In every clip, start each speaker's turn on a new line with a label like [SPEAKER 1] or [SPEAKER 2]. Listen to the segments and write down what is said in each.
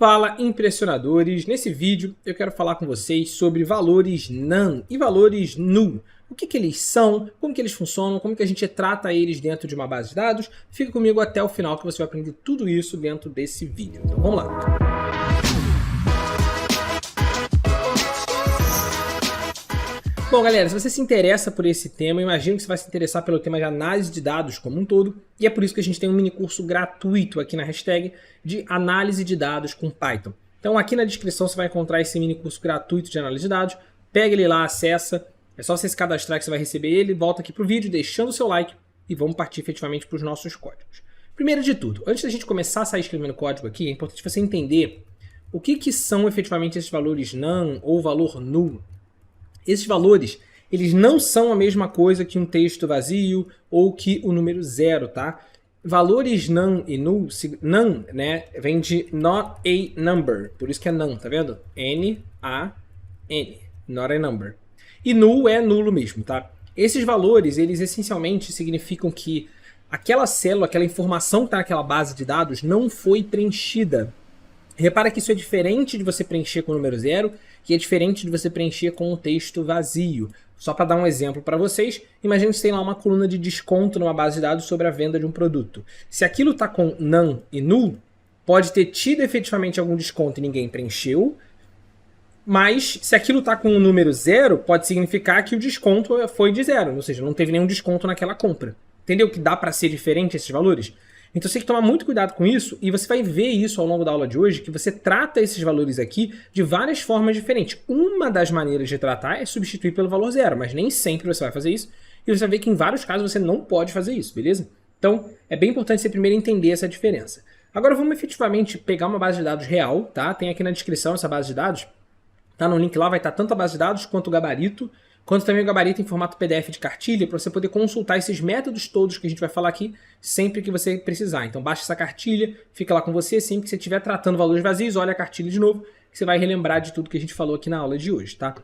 [SPEAKER 1] Fala, impressionadores! Nesse vídeo eu quero falar com vocês sobre valores none e valores null. O que eles são, como que eles funcionam, como que a gente trata eles dentro de uma base de dados. Fica comigo até o final que você vai aprender tudo isso dentro desse vídeo. Então vamos lá! Bom, galera, se você se interessa por esse tema, eu imagino que você vai se interessar pelo tema de análise de dados como um todo, e é por isso que a gente tem um mini curso gratuito aqui na hashtag de análise de dados com Python. Então aqui na descrição você vai encontrar esse mini curso gratuito de análise de dados, pega ele lá, acessa, é só você se cadastrar que você vai receber ele, volta aqui pro vídeo deixando o seu like e vamos partir efetivamente para os nossos códigos. Primeiro de tudo, antes da gente começar a sair escrevendo código aqui, é importante você entender o que são efetivamente esses valores none ou valor null. Esses valores, eles não são a mesma coisa que um texto vazio ou que o número zero, tá? Valores none e null, none, né, vem de not a number, por isso que é none, tá vendo? N-A-N, not a number. E null é nulo mesmo, tá? Esses valores, eles essencialmente significam que aquela célula, aquela informação que está naquela base de dados não foi preenchida. Repara que isso é diferente de você preencher com o número zero, que é diferente de você preencher com um texto vazio. Só para dar um exemplo para vocês, imagine que você tem lá uma coluna de desconto numa base de dados sobre a venda de um produto. Se aquilo está com none e null, pode ter tido efetivamente algum desconto e ninguém preencheu, mas se aquilo está com um número zero, pode significar que o desconto foi de zero, ou seja, não teve nenhum desconto naquela compra. Entendeu que dá para ser diferente esses valores? Então você tem que tomar muito cuidado com isso e você vai ver isso ao longo da aula de hoje, que você trata esses valores aqui de várias formas diferentes. Uma das maneiras de tratar é substituir pelo valor zero, mas nem sempre você vai fazer isso e você vai ver que em vários casos você não pode fazer isso, beleza? Então é bem importante você primeiro entender essa diferença. Agora vamos efetivamente pegar uma base de dados real, tá? Tem aqui na descrição essa base de dados, tá no link lá, vai estar tanto a base de dados quanto o gabarito, quanto também o gabarito em formato PDF de cartilha, para você poder consultar esses métodos todos que a gente vai falar aqui, sempre que você precisar. Então baixa essa cartilha, fica lá com você, sempre que você estiver tratando valores vazios, olha a cartilha de novo, que você vai relembrar de tudo que a gente falou aqui na aula de hoje, tá?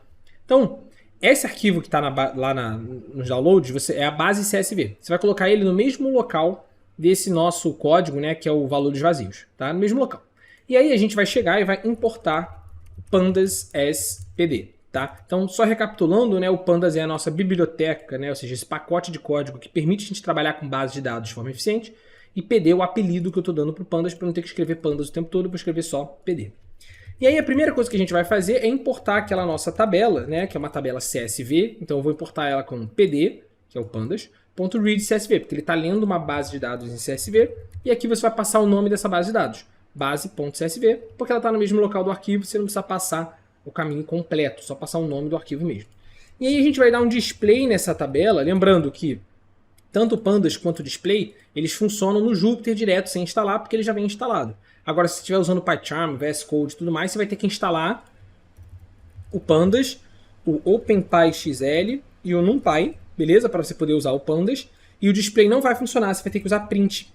[SPEAKER 1] Então, esse arquivo que está nos downloads é a base CSV. Você vai colocar ele no mesmo local desse nosso código, né, que é o valores vazios, tá? No mesmo local. E aí a gente vai chegar e vai importar pandas as PD. Tá? Então, só recapitulando, né, o Pandas é a nossa biblioteca, né, ou seja, esse pacote de código que permite a gente trabalhar com base de dados de forma eficiente, e PD é o apelido que eu estou dando para o Pandas, para não ter que escrever Pandas o tempo todo, para escrever só PD. E aí a primeira coisa que a gente vai fazer é importar aquela nossa tabela, né, que é uma tabela CSV, então eu vou importar ela com PD, que é o Pandas.read CSV, porque ele está lendo uma base de dados em CSV, e aqui você vai passar o nome dessa base de dados, base.csv, porque ela está no mesmo local do arquivo, você não precisa passar o caminho completo, só passar o nome do arquivo mesmo. E aí a gente vai dar um display nessa tabela, lembrando que tanto o Pandas quanto o display, eles funcionam no Jupyter direto, sem instalar, porque ele já vem instalado. Agora, se você estiver usando PyCharm, VS Code e tudo mais, você vai ter que instalar o Pandas, o OpenPyXL e o NumPy, beleza? Para você poder usar o Pandas. E o display não vai funcionar, você vai ter que usar print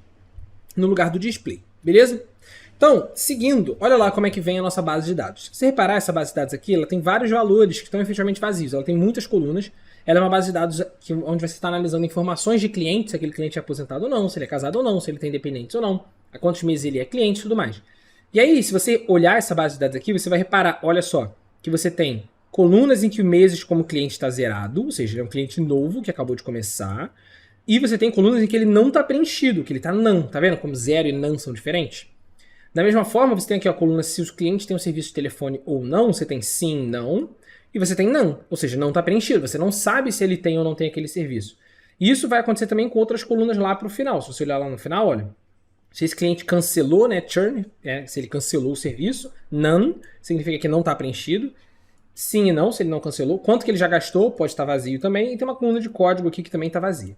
[SPEAKER 1] no lugar do display, beleza? Então, seguindo, olha lá como é que vem a nossa base de dados. Se você reparar, essa base de dados aqui, ela tem vários valores que estão efetivamente vazios. Ela tem muitas colunas. Ela é uma base de dados onde você está analisando informações de clientes, se aquele cliente é aposentado ou não, se ele é casado ou não, se ele tem dependentes ou não, há quantos meses ele é cliente e tudo mais. E aí, se você olhar essa base de dados aqui, você vai reparar, olha só, que você tem colunas em que meses como cliente está zerado, ou seja, ele é um cliente novo que acabou de começar, e você tem colunas em que ele não está preenchido, que ele está none, tá vendo como zero e none são diferentes? Da mesma forma, você tem aqui a coluna se os clientes têm um serviço de telefone ou não, você tem sim, não, e você tem não, ou seja, não está preenchido, você não sabe se ele tem ou não tem aquele serviço. E isso vai acontecer também com outras colunas lá para o final. Se você olhar lá no final, olha, se esse cliente cancelou, né, churn, se ele cancelou o serviço, none, significa que não está preenchido, sim e não, se ele não cancelou, quanto que ele já gastou, pode estar vazio também, e tem uma coluna de código aqui que também está vazia.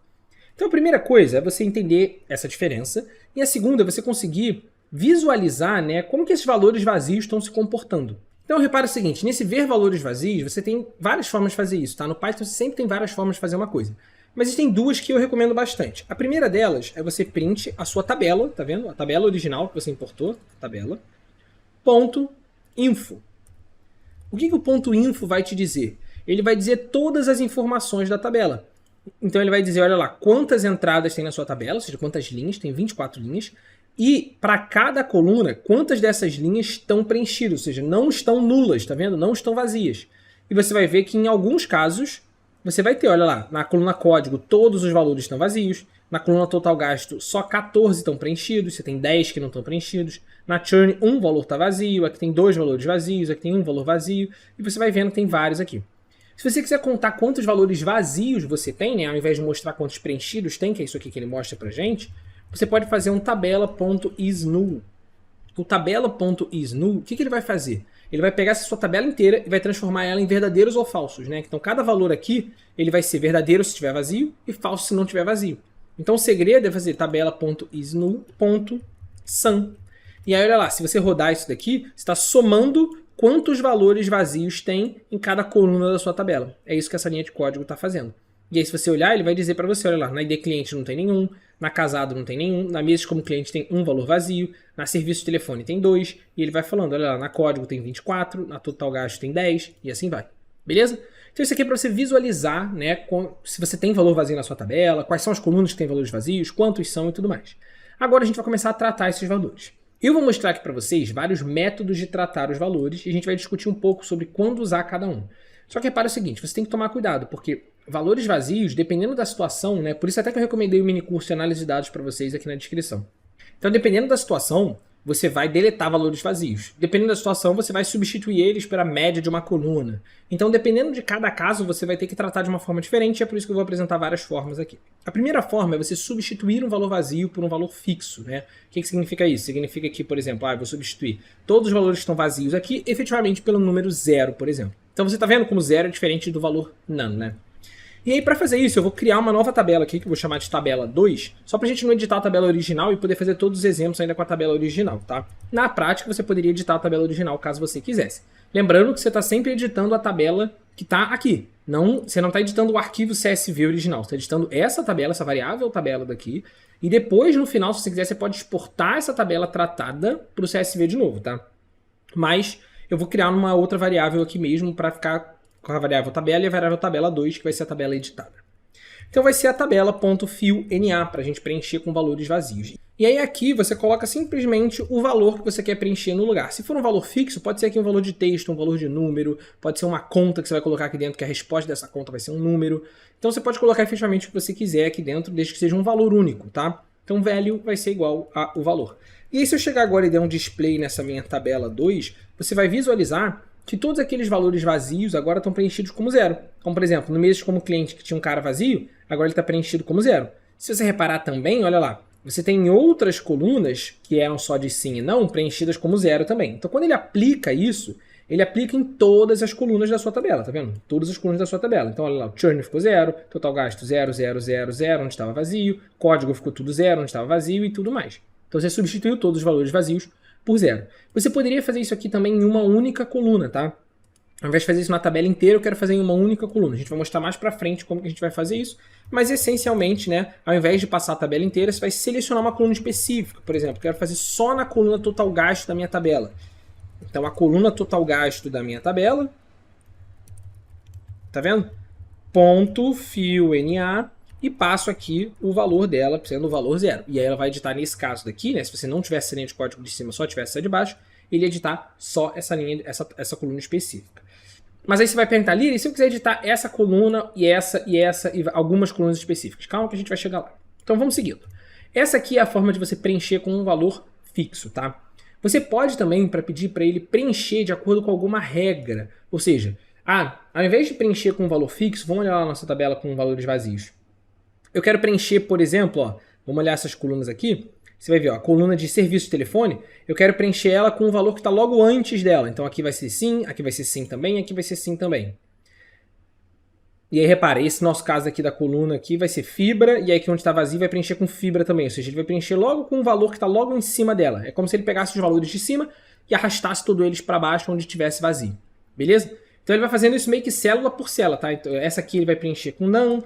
[SPEAKER 1] Então a primeira coisa é você entender essa diferença, e a segunda é você conseguir visualizar, né, como que esses valores vazios estão se comportando. Então repara o seguinte, nesse ver valores vazios, você tem várias formas de fazer isso, tá? No Python você sempre tem várias formas de fazer uma coisa. Mas existem duas que eu recomendo bastante. A primeira delas é você print a sua tabela, tá vendo? A tabela original que você importou, tabela, ponto info. O que o ponto info vai te dizer? Ele vai dizer todas as informações da tabela. Então ele vai dizer, olha lá, quantas entradas tem na sua tabela, ou seja, quantas linhas, tem 24 linhas, E para cada coluna, quantas dessas linhas estão preenchidas, ou seja, não estão nulas, tá vendo? Não estão vazias. E você vai ver que em alguns casos, você vai ter, olha lá, na coluna código todos os valores estão vazios, na coluna total gasto só 14 estão preenchidos, você tem 10 que não estão preenchidos, na churn um valor está vazio, aqui tem 2 valores vazios, aqui tem um valor vazio, e você vai vendo que tem vários aqui. Se você quiser contar quantos valores vazios você tem, né, ao invés de mostrar quantos preenchidos tem, que é isso aqui que ele mostra pra gente, você pode fazer um tabela.isNull. O tabela.isNull, o que ele vai fazer? Ele vai pegar essa sua tabela inteira e vai transformar ela em verdadeiros ou falsos, né? Então cada valor aqui, ele vai ser verdadeiro se estiver vazio e falso se não estiver vazio. Então o segredo é fazer tabela.isNull.sum. E aí olha lá, se você rodar isso daqui, você está somando quantos valores vazios tem em cada coluna da sua tabela. É isso que essa linha de código está fazendo. E aí se você olhar, ele vai dizer para você, olha lá, na ID cliente não tem nenhum, na casado não tem nenhum, na mesa como cliente tem um valor vazio, na serviço de telefone tem 2, e ele vai falando, olha lá, na código tem 24, na total gasto tem 10, e assim vai. Beleza? Então isso aqui é para você visualizar, né, se você tem valor vazio na sua tabela, quais são as colunas que têm valores vazios, quantos são e tudo mais. Agora a gente vai começar a tratar esses valores. Eu vou mostrar aqui para vocês vários métodos de tratar os valores e a gente vai discutir um pouco sobre quando usar cada um. Só que repara o seguinte, você tem que tomar cuidado, porque valores vazios, dependendo da situação, né, por isso até que eu recomendei o mini curso de análise de dados para vocês aqui na descrição. Então, dependendo da situação, você vai deletar valores vazios. Dependendo da situação, você vai substituir eles pela média de uma coluna. Então, dependendo de cada caso, você vai ter que tratar de uma forma diferente, e é por isso que eu vou apresentar várias formas aqui. A primeira forma é você substituir um valor vazio por um valor fixo, né? O que significa isso? Significa que, por exemplo, eu vou substituir todos os valores que estão vazios aqui, efetivamente pelo número 0, por exemplo. Então, você está vendo como 0 é diferente do valor none, né? E aí, para fazer isso, eu vou criar uma nova tabela aqui, que eu vou chamar de tabela 2, só para a gente não editar a tabela original e poder fazer todos os exemplos ainda com a tabela original, tá? Na prática, você poderia editar a tabela original caso você quisesse. Lembrando que você está sempre editando a tabela que está aqui. Você não está editando o arquivo CSV original, você está editando essa tabela, essa variável tabela daqui, e depois, no final, se você quiser, você pode exportar essa tabela tratada para o CSV de novo, tá? Mas eu vou criar uma outra variável aqui mesmo para ficar com a variável tabela e a variável tabela 2, que vai ser a tabela editada. Então vai ser a tabela.fillNA, para a gente preencher com valores vazios. E aí aqui você coloca simplesmente o valor que você quer preencher no lugar. Se for um valor fixo, pode ser aqui um valor de texto, um valor de número, pode ser uma conta que você vai colocar aqui dentro, que a resposta dessa conta vai ser um número. Então você pode colocar efetivamente o que você quiser aqui dentro, desde que seja um valor único, tá? Então value vai ser igual ao valor. E aí se eu chegar agora e der um display nessa minha tabela 2, você vai visualizar que todos aqueles valores vazios agora estão preenchidos como 0. Como, por exemplo, no mês como cliente que tinha um cara vazio, agora ele está preenchido como 0. Se você reparar também, olha lá, você tem outras colunas que eram só de sim e não, preenchidas como 0 também. Então, quando ele aplica isso, ele aplica em todas as colunas da sua tabela, tá vendo? Todas as colunas da sua tabela. Então, olha lá, o churn ficou 0, total gasto 0, 0, 0, 0, onde estava vazio, código ficou tudo 0, onde estava vazio e tudo mais. Então, você substituiu todos os valores vazios por 0. Você poderia fazer isso aqui também em uma única coluna, tá? Ao invés de fazer isso na tabela inteira, eu quero fazer em uma única coluna. A gente vai mostrar mais pra frente como que a gente vai fazer isso. Mas essencialmente, né, ao invés de passar a tabela inteira, você vai selecionar uma coluna específica. Por exemplo, eu quero fazer só na coluna total gasto da minha tabela. Então a coluna total gasto da minha tabela, tá vendo? Ponto .fillNA e passo aqui o valor dela, sendo o valor 0. E aí ela vai editar nesse caso daqui, né? Se você não tivesse essa linha de código de cima, só tivesse essa de baixo, ele ia editar só essa linha, essa coluna específica. Mas aí você vai perguntar, Lira, e se eu quiser editar essa coluna e essa e algumas colunas específicas? Calma que a gente vai chegar lá. Então vamos seguindo. Essa aqui é a forma de você preencher com um valor fixo, tá? Você pode também pedir para ele preencher de acordo com alguma regra. Ou seja, ao invés de preencher com um valor fixo, vamos olhar a nossa tabela com valores vazios. Eu quero preencher, por exemplo, ó, vamos olhar essas colunas aqui. Você vai ver, ó, a coluna de serviço de telefone, eu quero preencher ela com o valor que está logo antes dela. Então aqui vai ser sim também, aqui vai ser sim também. E aí repara, esse nosso caso aqui da coluna aqui vai ser fibra, e aí aqui onde está vazio vai preencher com fibra também. Ou seja, ele vai preencher logo com o valor que está logo em cima dela. É como se ele pegasse os valores de cima e arrastasse todos eles para baixo onde estivesse vazio. Beleza? Então ele vai fazendo isso meio que célula por célula, tá? Então essa aqui ele vai preencher com não.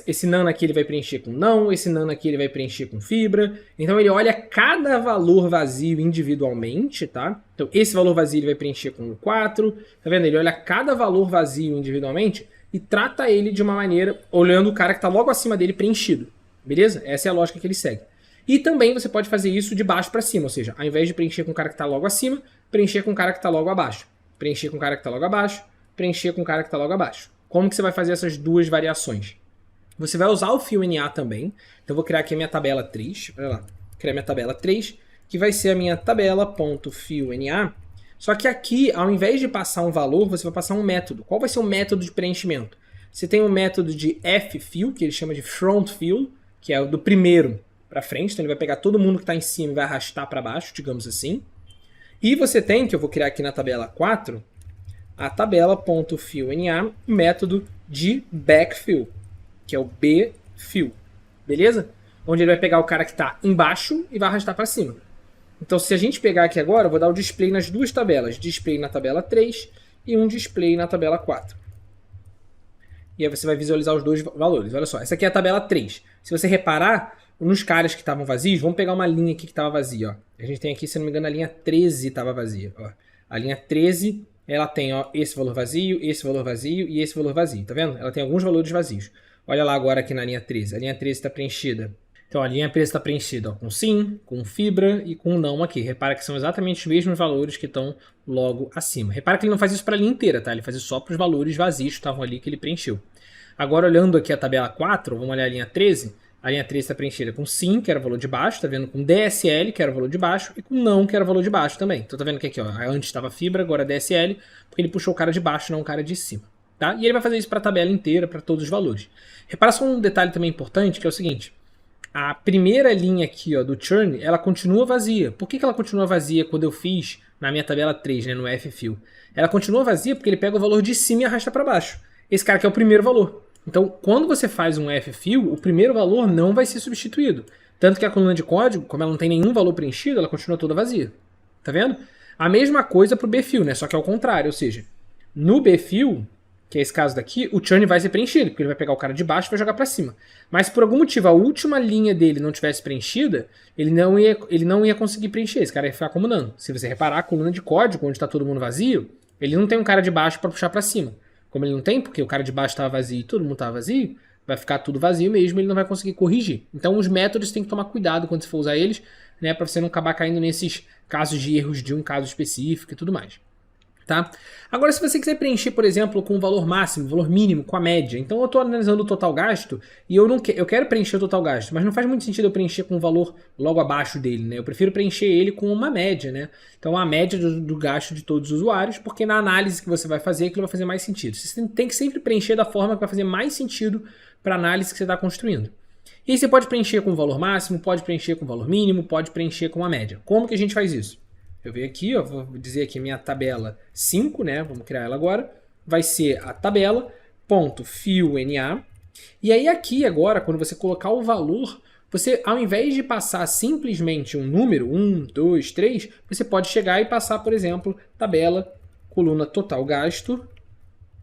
[SPEAKER 1] Esse nano aqui ele vai preencher com não, esse nano aqui ele vai preencher com fibra. Então ele olha cada valor vazio individualmente, tá? Então esse valor vazio ele vai preencher com 4, tá vendo? Ele olha cada valor vazio individualmente e trata ele de uma maneira, olhando o cara que está logo acima dele preenchido, beleza? Essa é a lógica que ele segue. E também você pode fazer isso de baixo para cima, ou seja, ao invés de preencher com o cara que está logo acima, preencher com o cara que está logo abaixo. Preencher com o cara que está logo abaixo, preencher com o cara que está logo abaixo. Como que você vai fazer essas duas variações? Você vai usar o fio NA também. Então eu vou criar aqui a minha tabela 3. Olha lá, criar minha tabela 3, que vai ser a minha tabela.fio.na. Só que aqui, ao invés de passar um valor, você vai passar um método. Qual vai ser o método de preenchimento? Você tem um método de fFill, que ele chama de front fill, que é o do primeiro para frente. Então ele vai pegar todo mundo que está em cima e vai arrastar para baixo, digamos assim. E você tem, que eu vou criar aqui na tabela 4, a tabela.fio.na, o método de backfill, que é o bfill, beleza? Onde ele vai pegar o cara que está embaixo e vai arrastar para cima. Então se a gente pegar aqui agora, eu vou dar o display nas duas tabelas, display na tabela 3 e um display na tabela 4. E aí você vai visualizar os dois valores. Olha só, essa aqui é a tabela 3. Se você reparar, nos caras que estavam vazios, vamos pegar uma linha aqui que estava vazia. Ó. A gente tem aqui, se não me engano, a linha 13 estava vazia. Ó. A linha 13, ela tem ó, esse valor vazio e esse valor vazio. Tá vendo? Ela tem alguns valores vazios. Olha lá agora aqui na linha 13. A linha 13 está preenchida. Então a linha 13 está preenchida ó, com sim, com fibra e com não aqui. Repara que são exatamente os mesmos valores que estão logo acima. Repara que ele não faz isso para a linha inteira, tá? Ele faz isso só para os valores vazios que estavam ali que ele preencheu. Agora olhando aqui a tabela 4, vamos olhar a linha 13. A linha 13 está preenchida com sim, que era o valor de baixo, tá vendo? Com DSL, que era o valor de baixo, e com não, que era o valor de baixo também. Então tá vendo que aqui, ó, antes estava fibra, agora DSL, porque ele puxou o cara de baixo, não o cara de cima. Tá? E ele vai fazer isso para a tabela inteira, para todos os valores. Repara só um detalhe também importante, que é o seguinte. A primeira linha aqui ó, do churn, ela continua vazia. Por que ela continua vazia quando eu fiz na minha tabela 3, né, no fFill? Ela continua vazia porque ele pega o valor de cima e arrasta para baixo. Esse cara aqui é o primeiro valor. Então, quando você faz um fFill, o primeiro valor não vai ser substituído. Tanto que a coluna de código, como ela não tem nenhum valor preenchido, ela continua toda vazia. Tá vendo? A mesma coisa para o bfill, né? Só que ao contrário, ou seja, no bfill, que é esse caso daqui, o churn vai ser preenchido, porque ele vai pegar o cara de baixo e vai jogar para cima. Mas por algum motivo a última linha dele não tivesse preenchida, ele não ia conseguir preencher, esse cara ia ficar acumulando. Se você reparar a coluna de código, onde está todo mundo vazio, ele não tem um cara de baixo para puxar para cima. Como ele não tem, porque o cara de baixo estava vazio e todo mundo estava vazio, vai ficar tudo vazio mesmo, ele não vai conseguir corrigir. Então os métodos tem que tomar cuidado quando você for usar eles, né, para você não acabar caindo nesses casos de erros de um caso específico e tudo mais. Tá? Agora, se você quiser preencher, por exemplo, com o valor máximo, valor mínimo, com a média, então eu estou analisando o total gasto e eu quero preencher o total gasto, mas não faz muito sentido eu preencher com um valor logo abaixo dele, né? Eu prefiro preencher ele com uma média, né? Então a média do gasto de todos os usuários, porque na análise que você vai fazer, aquilo vai fazer mais sentido. Você tem que sempre preencher da forma que vai fazer mais sentido para a análise que você está construindo. E aí você pode preencher com o valor máximo, pode preencher com o valor mínimo, pode preencher com a média. Como que a gente faz isso? Eu venho aqui, ó, vou dizer aqui minha tabela 5, né? Vamos criar ela agora. Vai ser a tabela.fio.na. E aí aqui agora, quando você colocar o valor, você ao invés de passar simplesmente um número, 1, 2, 3, você pode chegar e passar, por exemplo, tabela, coluna total gasto,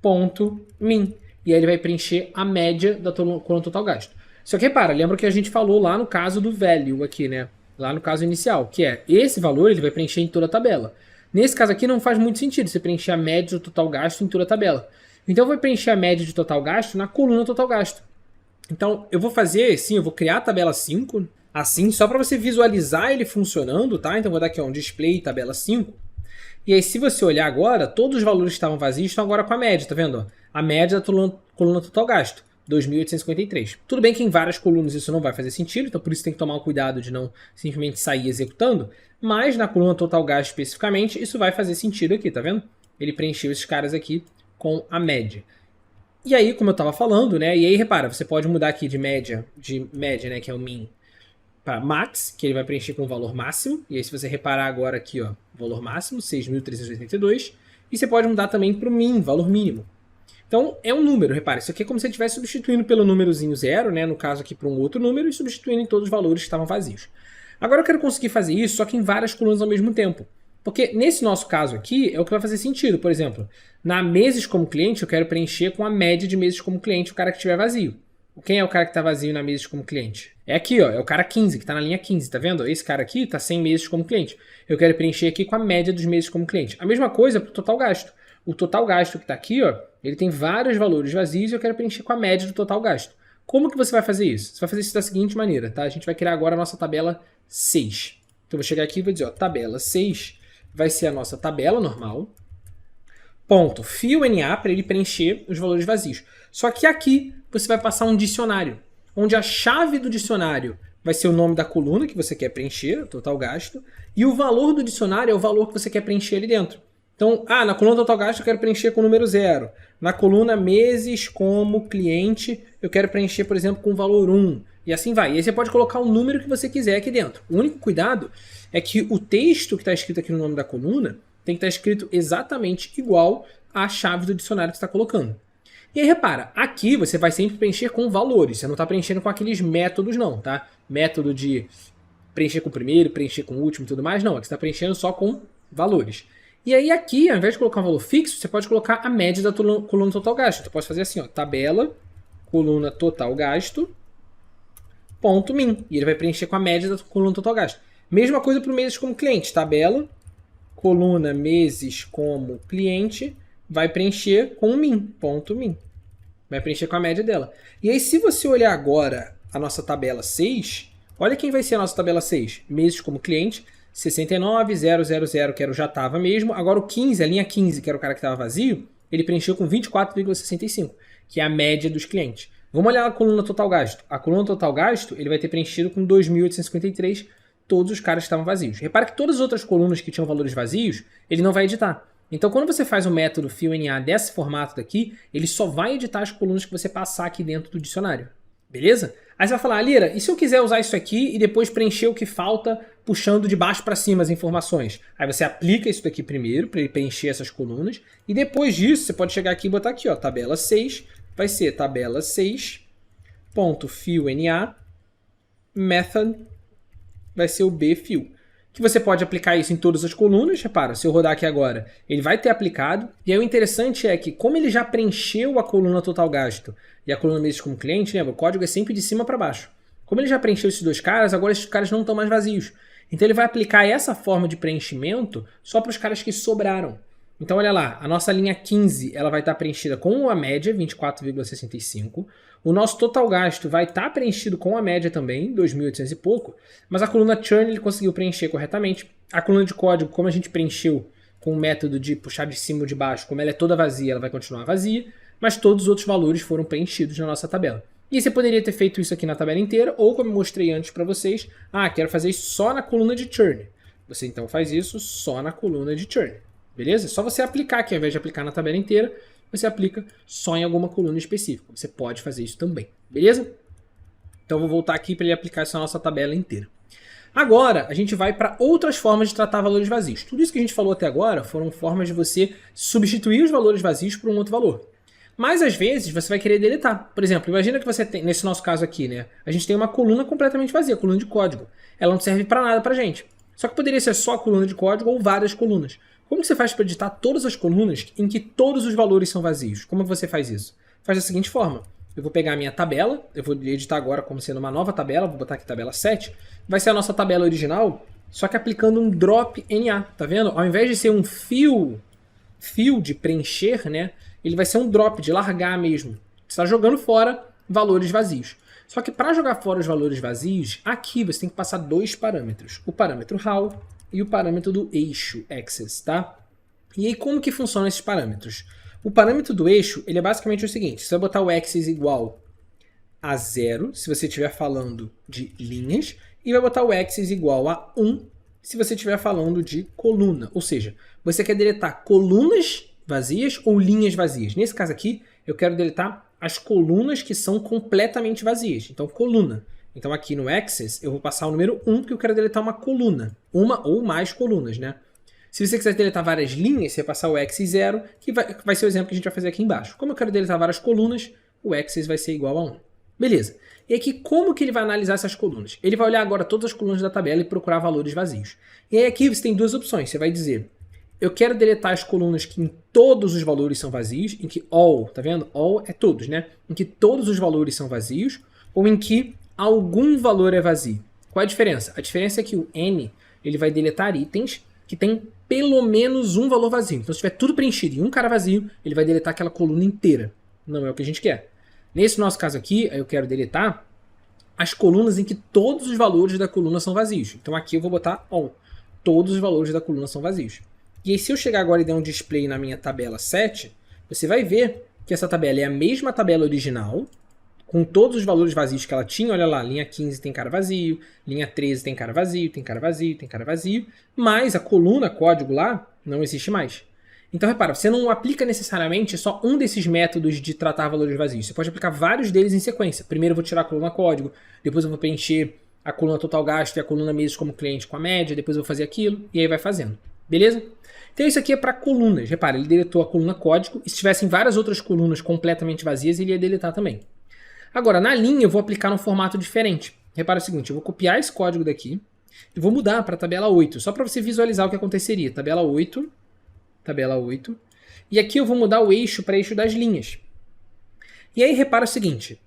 [SPEAKER 1] ponto, min. E aí ele vai preencher a média da coluna total gasto. Só que repara, lembra que a gente falou lá no caso do value aqui, né? Lá no caso inicial, que é esse valor ele vai preencher em toda a tabela. Nesse caso aqui não faz muito sentido você preencher a média do total gasto em toda a tabela. Então eu vou preencher a média de total gasto na coluna total gasto. Então eu vou fazer, sim, eu vou criar a tabela 5, assim, só para você visualizar ele funcionando, tá? Então eu vou dar aqui ó, um display tabela 5. E aí se você olhar agora, todos os valores que estavam vazios estão agora com a média, tá vendo? A média da coluna total gasto. 2.853. Tudo bem que em várias colunas isso não vai fazer sentido, então por isso tem que tomar o cuidado de não simplesmente sair executando, mas na coluna total gasto especificamente isso vai fazer sentido aqui, tá vendo? Ele preencheu esses caras aqui com a média. E aí, como eu estava falando, né, e aí repara, você pode mudar aqui de média, né, que é o min, para max, que ele vai preencher com o valor máximo, e aí se você reparar agora aqui, ó, valor máximo, 6.382, e você pode mudar também para o min, valor mínimo. Então, é um número, repare, isso aqui é como se você estivesse substituindo pelo númerozinho 0, né, no caso aqui para um outro número, e substituindo em todos os valores que estavam vazios. Agora eu quero conseguir fazer isso, só que em várias colunas ao mesmo tempo. Porque nesse nosso caso aqui, é o que vai fazer sentido. Por exemplo, na meses como cliente, eu quero preencher com a média de meses como cliente o cara que estiver vazio. Quem é o cara que está vazio na meses como cliente? É aqui, ó, é o cara 15, que está na linha 15, tá vendo? Esse cara aqui está 100 meses como cliente. Eu quero preencher aqui com a média dos meses como cliente. A mesma coisa para o total gasto. O total gasto que está aqui, ó, ele tem vários valores vazios e eu quero preencher com a média do total gasto. Como que você vai fazer isso? Você vai fazer isso da seguinte maneira, tá? A gente vai criar agora a nossa tabela 6. Então eu vou chegar aqui e vou dizer, ó, tabela 6 vai ser a nossa tabela normal, ponto fill_na para ele preencher os valores vazios. Só que aqui você vai passar um dicionário, onde a chave do dicionário vai ser o nome da coluna que você quer preencher, total gasto, e o valor do dicionário é o valor que você quer preencher ali dentro. Então, na coluna total gasto eu quero preencher com o número 0. Na coluna meses como cliente eu quero preencher, por exemplo, com o valor 1. E assim vai. E aí você pode colocar o número que você quiser aqui dentro. O único cuidado é que o texto que está escrito aqui no nome da coluna tem que estar escrito exatamente igual à chave do dicionário que você está colocando. E aí repara, aqui você vai sempre preencher com valores. Você não está preenchendo com aqueles métodos não, tá? Método de preencher com o primeiro, preencher com o último e tudo mais. Não, aqui você está preenchendo só com valores. E aí aqui, ao invés de colocar um valor fixo, você pode colocar a média da coluna total gasto. Então, pode fazer assim, ó, tabela, coluna total gasto, ponto min. E ele vai preencher com a média da coluna total gasto. Mesma coisa para o meses como cliente. Tabela, coluna meses como cliente, vai preencher com o min, ponto min. Vai preencher com a média dela. E aí, se você olhar agora a nossa tabela 6, olha quem vai ser a nossa tabela 6. Meses como cliente, 69,000, que era o já estava mesmo. Agora o 15, a linha 15, que era o cara que estava vazio, ele preencheu com 24,65, que é a média dos clientes. Vamos olhar a coluna total gasto. A coluna total gasto, ele vai ter preenchido com 2.853 todos os caras que estavam vazios. Repara que todas as outras colunas que tinham valores vazios, ele não vai editar. Então, quando você faz o método fill_na desse formato daqui, ele só vai editar as colunas que você passar aqui dentro do dicionário. Beleza? Aí você vai falar, Lira, e se eu quiser usar isso aqui e depois preencher o que falta puxando de baixo para cima as informações? Aí você aplica isso daqui primeiro para ele preencher essas colunas e depois disso você pode chegar aqui e botar aqui, ó, tabela 6, vai ser tabela 6, ponto fill_na, method, vai ser o bfill. Que você pode aplicar isso em todas as colunas, repara, se eu rodar aqui agora, ele vai ter aplicado. E aí o interessante é que, como ele já preencheu a coluna total gasto e a coluna meses como cliente, lembra, o código é sempre de cima para baixo. Como ele já preencheu esses dois caras, agora esses caras não estão mais vazios. Então ele vai aplicar essa forma de preenchimento só para os caras que sobraram. Então olha lá, a nossa linha 15 ela vai estar preenchida com a média, 24,65. O nosso total gasto vai estar preenchido com a média também, 2.800 e pouco. Mas a coluna churn ele conseguiu preencher corretamente. A coluna de código, como a gente preencheu com o método de puxar de cima ou de baixo, como ela é toda vazia, ela vai continuar vazia. Mas todos os outros valores foram preenchidos na nossa tabela. E você poderia ter feito isso aqui na tabela inteira, ou como eu mostrei antes para vocês, quero fazer isso só na coluna de churn. Você então faz isso só na coluna de churn. Beleza? É só você aplicar aqui, ao invés de aplicar na tabela inteira, você aplica só em alguma coluna específica. Você pode fazer isso também. Beleza? Então eu vou voltar aqui para ele aplicar isso na nossa tabela inteira. Agora, a gente vai para outras formas de tratar valores vazios. Tudo isso que a gente falou até agora foram formas de você substituir os valores vazios por um outro valor. Mas às vezes você vai querer deletar. Por exemplo, imagina que você tem, nesse nosso caso aqui, né? A gente tem uma coluna completamente vazia, coluna de código. Ela não serve para nada para gente. Só que poderia ser só a coluna de código ou várias colunas. Como você faz para editar todas as colunas em que todos os valores são vazios? Como você faz isso? Faz da seguinte forma. Eu vou pegar a minha tabela, eu vou editar agora como sendo uma nova tabela, vou botar aqui tabela 7. Vai ser a nossa tabela original, só que aplicando um drop NA, tá vendo? Ao invés de ser um fill de preencher, né? Ele vai ser um drop, de largar mesmo. Você está jogando fora valores vazios. Só que para jogar fora os valores vazios, aqui você tem que passar dois parâmetros. O parâmetro how e o parâmetro do eixo, axis, tá? E aí como que funcionam esses parâmetros? O parâmetro do eixo, ele é basicamente o seguinte, você vai botar o axis igual a 0, se você estiver falando de linhas, e vai botar o axis igual a 1, se você estiver falando de coluna. Ou seja, você quer deletar colunas vazias ou linhas vazias. Nesse caso aqui, eu quero deletar as colunas que são completamente vazias. Então, coluna. Então, aqui no axis, eu vou passar o número 1, porque eu quero deletar uma coluna. Uma ou mais colunas, né? Se você quiser deletar várias linhas, você vai passar o axis 0, que vai ser o exemplo que a gente vai fazer aqui embaixo. Como eu quero deletar várias colunas, o axis vai ser igual a 1. Beleza. E aqui, como que ele vai analisar essas colunas? Ele vai olhar agora todas as colunas da tabela e procurar valores vazios. E aí aqui você tem duas opções. Você vai dizer, eu quero deletar as colunas que em todos os valores são vazios, em que all, tá vendo? All é todos, né? Em que todos os valores são vazios, ou em que algum valor é vazio. Qual é a diferença? A diferença é que o N, ele vai deletar itens que tem pelo menos um valor vazio. Então, se tiver tudo preenchido e um cara vazio, ele vai deletar aquela coluna inteira. Não é o que a gente quer. Nesse nosso caso aqui, eu quero deletar as colunas em que todos os valores da coluna são vazios. Então aqui eu vou botar on. Todos os valores da coluna são vazios. E aí se eu chegar agora e der um display na minha tabela 7, você vai ver que essa tabela é a mesma tabela original, com todos os valores vazios que ela tinha. Olha lá, linha 15 tem cara vazio, linha 13 tem cara vazio, tem cara vazio, tem cara vazio, mas a coluna código lá não existe mais. Então repara, você não aplica necessariamente só um desses métodos de tratar valores vazios. Você pode aplicar vários deles em sequência. Primeiro eu vou tirar a coluna código, depois eu vou preencher a coluna total gasto e a coluna meses como cliente com a média, depois eu vou fazer aquilo, e aí vai fazendo. Beleza? Então isso aqui é para colunas. Repara, ele deletou a coluna código, e se tivessem várias outras colunas completamente vazias, ele ia deletar também. Agora, na linha eu vou aplicar num formato diferente. Repara o seguinte, eu vou copiar esse código daqui e vou mudar para a tabela 8, só para você visualizar o que aconteceria. Tabela 8, e aqui eu vou mudar o eixo para eixo das linhas. E aí repara o seguinte,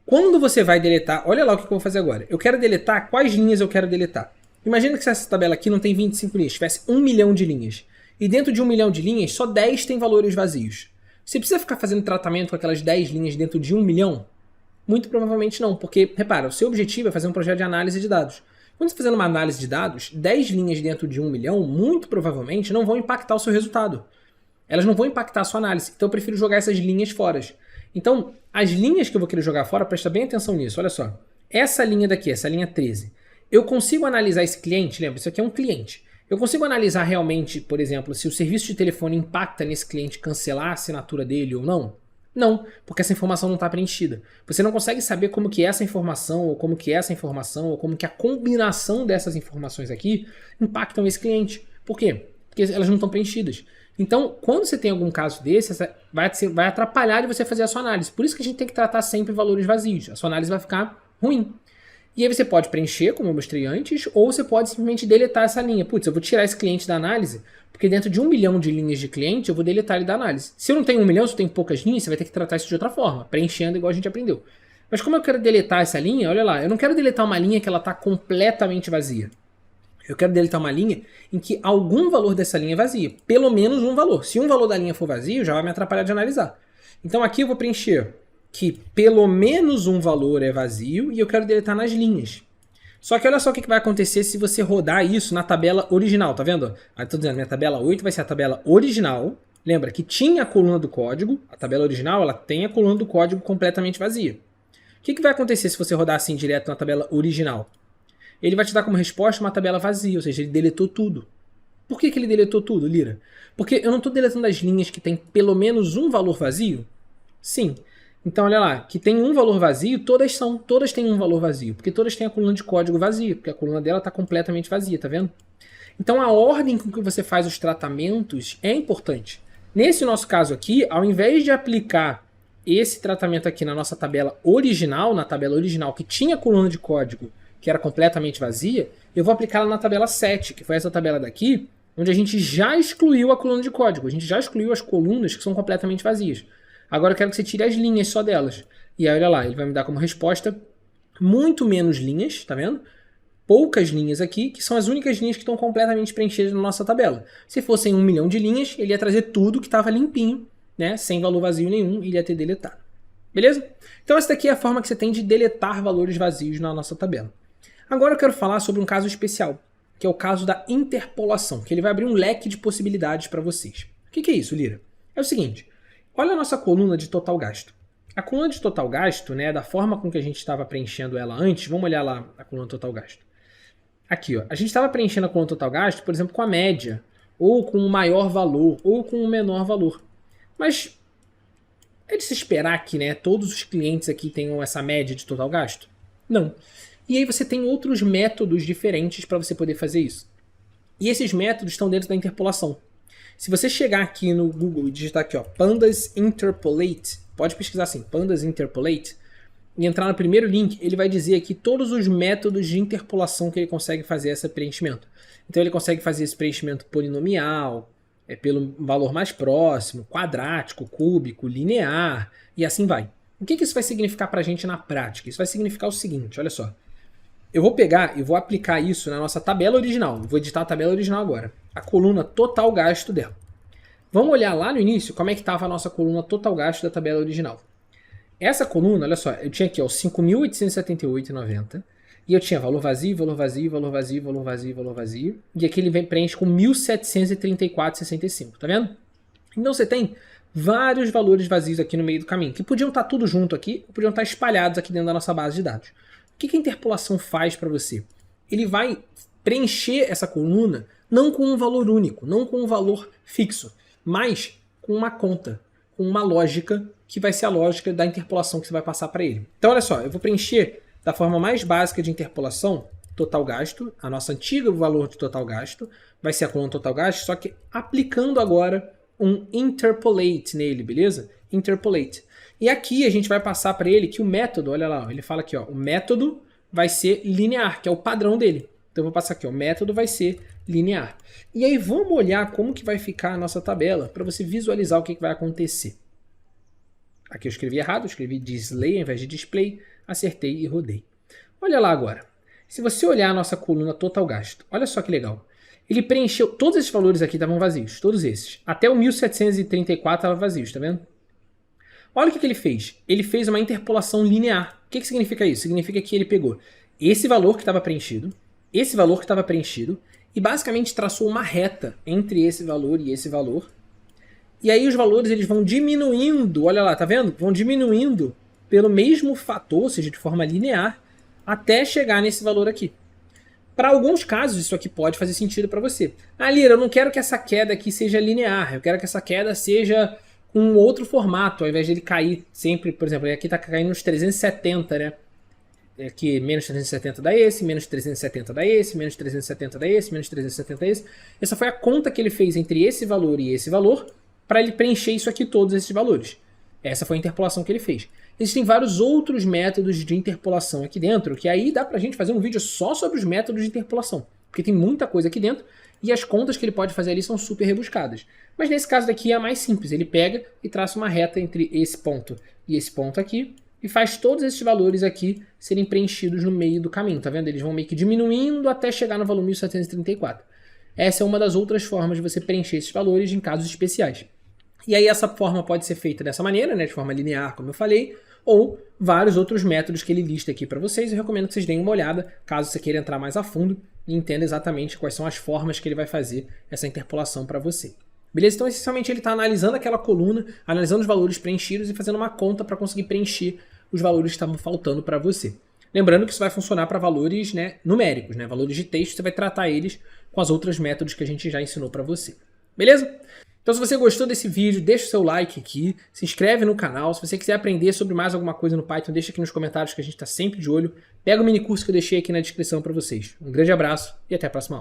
[SPEAKER 1] quando você vai deletar, olha lá o que eu vou fazer agora. Eu quero deletar, quais linhas eu quero deletar? Imagina que essa tabela aqui não tem 25 linhas, tivesse 1 milhão de linhas. E dentro de 1 milhão de linhas, só 10 tem valores vazios. Você precisa ficar fazendo tratamento com aquelas 10 linhas dentro de 1 milhão? Muito provavelmente não, porque, repara, o seu objetivo é fazer um projeto de análise de dados. Quando você está fazendo uma análise de dados, 10 linhas dentro de 1 milhão, muito provavelmente não vão impactar o seu resultado. Elas não vão impactar a sua análise, então eu prefiro jogar essas linhas fora. Então, as linhas que eu vou querer jogar fora, presta bem atenção nisso, olha só. Essa linha daqui, essa linha 13, eu consigo analisar esse cliente, lembra, isso aqui é um cliente. Eu consigo analisar realmente, por exemplo, se o serviço de telefone impacta nesse cliente cancelar a assinatura dele ou não? Não, porque essa informação não está preenchida. Você não consegue saber como que essa informação, ou como que essa informação, ou como que a combinação dessas informações aqui impactam esse cliente. Por quê? Porque elas não estão preenchidas. Então, quando você tem algum caso desse, vai atrapalhar de você fazer a sua análise. Por isso que a gente tem que tratar sempre valores vazios. A sua análise vai ficar ruim. E aí você pode preencher, como eu mostrei antes, ou você pode simplesmente deletar essa linha. Putz, eu vou tirar esse cliente da análise, porque dentro de 1 milhão de linhas de cliente, eu vou deletar ele da análise. Se eu não tenho 1 milhão, se eu tenho poucas linhas, você vai ter que tratar isso de outra forma, preenchendo igual a gente aprendeu. Mas como eu quero deletar essa linha, olha lá, eu não quero deletar uma linha que ela está completamente vazia. Eu quero deletar uma linha em que algum valor dessa linha é vazia. Pelo menos um valor. Se um valor da linha for vazio, já vai me atrapalhar de analisar. Então aqui eu vou preencher que pelo menos um valor é vazio e eu quero deletar nas linhas. Só que olha só o que vai acontecer se você rodar isso na tabela original, tá vendo? Estou dizendo, minha tabela 8 vai ser a tabela original. Lembra que tinha a coluna do código, a tabela original ela tem a coluna do código completamente vazia. O que vai acontecer se você rodar assim direto na tabela original? Ele vai te dar como resposta uma tabela vazia, ou seja, ele deletou tudo. Por que ele deletou tudo, Lira? Porque eu não estou deletando as linhas que tem pelo menos um valor vazio? Sim. Então, olha lá, que tem um valor vazio, todas têm um valor vazio, porque todas têm a coluna de código vazia, porque a coluna dela está completamente vazia, tá vendo? Então, a ordem com que você faz os tratamentos é importante. Nesse nosso caso aqui, ao invés de aplicar esse tratamento aqui na nossa tabela original, na tabela original que tinha a coluna de código que era completamente vazia, eu vou aplicá-la na tabela 7, que foi essa tabela daqui, onde a gente já excluiu a coluna de código, a gente já excluiu as colunas que são completamente vazias. Agora eu quero que você tire as linhas só delas. E aí, olha lá, ele vai me dar como resposta muito menos linhas, tá vendo? Poucas linhas aqui, que são as únicas linhas que estão completamente preenchidas na nossa tabela. Se fossem 1 milhão de linhas, ele ia trazer tudo que estava limpinho, né? Sem valor vazio nenhum, ele ia ter deletado. Beleza? Então essa daqui é a forma que você tem de deletar valores vazios na nossa tabela. Agora eu quero falar sobre um caso especial, que é o caso da interpolação, que ele vai abrir um leque de possibilidades para vocês. O que é isso, Lira? É o seguinte, olha a nossa coluna de total gasto. A coluna de total gasto, né, da forma com que a gente estava preenchendo ela antes, vamos olhar lá a coluna total gasto. Aqui, ó, a gente estava preenchendo a coluna total gasto, por exemplo, com a média, ou com o maior valor, ou com o menor valor. Mas é de se esperar que, né, todos os clientes aqui tenham essa média de total gasto? Não. E aí você tem outros métodos diferentes para você poder fazer isso. E esses métodos estão dentro da interpolação. Se você chegar aqui no Google e digitar aqui, ó, Pandas Interpolate, pode pesquisar assim, Pandas Interpolate, e entrar no primeiro link, ele vai dizer aqui todos os métodos de interpolação que ele consegue fazer esse preenchimento. Então ele consegue fazer esse preenchimento polinomial, pelo valor mais próximo, quadrático, cúbico, linear, e assim vai. O que isso vai significar para a gente na prática? Isso vai significar o seguinte, olha só. Eu vou pegar e vou aplicar isso na nossa tabela original. Eu vou editar a tabela original agora. A coluna total gasto dela. Vamos olhar lá no início como é que estava a nossa coluna total gasto da tabela original. essa coluna, olha só, eu tinha aqui ó, 5.878,90 e eu tinha valor vazio, valor vazio, valor vazio, valor vazio, valor vazio, e aqui ele vem preenche com 1.734,65, tá vendo? Então você tem vários valores vazios aqui no meio do caminho, que podiam estar tudo junto aqui, ou podiam estar espalhados aqui dentro da nossa base de dados. O que a interpolação faz para você? Ele vai preencher essa coluna não com um valor único, não com um valor fixo, mas com uma conta, com uma lógica, que vai ser a lógica da interpolação que você vai passar para ele. Então olha só, eu vou preencher da forma mais básica de interpolação, total gasto, a nossa antiga valor de total gasto, vai ser a coluna total gasto, só que aplicando agora um interpolate nele, beleza? Interpolate. E aqui a gente vai passar para ele que o método, olha lá, ele fala aqui, ó, o método vai ser linear, que é o padrão dele. Então eu vou passar aqui, ó, o método vai ser linear. E aí vamos olhar como que vai ficar a nossa tabela para você visualizar o que vai acontecer. Aqui eu escrevi errado, eu escrevi display ao invés de display, acertei e rodei. Olha lá agora. Se você olhar a nossa coluna total gasto, olha só que legal. Ele preencheu, todos esses valores aqui estavam vazios, todos esses. Até o 1.734 estava vazios, tá vendo? Olha o que ele fez. Ele fez uma interpolação linear. O que significa isso? Significa que ele pegou esse valor que estava preenchido, esse valor que estava preenchido, e basicamente traçou uma reta entre esse valor e esse valor. E aí os valores eles vão diminuindo, olha lá, tá vendo? Vão diminuindo pelo mesmo fator, ou seja, de forma linear, até chegar nesse valor aqui. Para alguns casos isso aqui pode fazer sentido para você. Ah, Lira, eu não quero que essa queda aqui seja linear, eu quero que essa queda seja com um outro formato, ao invés de ele cair sempre, por exemplo, aqui está caindo nos 370, né? Aqui menos 370 dá esse, menos 370 dá esse, menos 370 dá esse, menos 370 dá esse. Essa foi a conta que ele fez entre esse valor e esse valor, para ele preencher isso aqui, todos esses valores. Essa foi a interpolação que ele fez. Existem vários outros métodos de interpolação aqui dentro, que aí dá pra gente fazer um vídeo só sobre os métodos de interpolação, porque tem muita coisa aqui dentro e as contas que ele pode fazer ali são super rebuscadas. Mas nesse caso daqui é mais simples, ele pega e traça uma reta entre esse ponto e esse ponto aqui e faz todos esses valores aqui serem preenchidos no meio do caminho, tá vendo? Eles vão meio que diminuindo até chegar no valor 1734. Essa é uma das outras formas de você preencher esses valores em casos especiais. E aí essa forma pode ser feita dessa maneira, né, de forma linear, como eu falei, ou vários outros métodos que ele lista aqui para vocês. Eu recomendo que vocês deem uma olhada, caso você queira entrar mais a fundo e entenda exatamente quais são as formas que ele vai fazer essa interpolação para você. Beleza? Então, essencialmente, ele está analisando aquela coluna, analisando os valores preenchidos e fazendo uma conta para conseguir preencher os valores que estavam faltando para você. Lembrando que isso vai funcionar para valores, né, numéricos, né, valores de texto, você vai tratar eles com as outras métodos que a gente já ensinou para você. Beleza? Então se você gostou desse vídeo, deixa o seu like aqui, se inscreve no canal, se você quiser aprender sobre mais alguma coisa no Python, deixa aqui nos comentários que a gente está sempre de olho. Pega o mini curso que eu deixei aqui na descrição para vocês. Um grande abraço e até a próxima aula.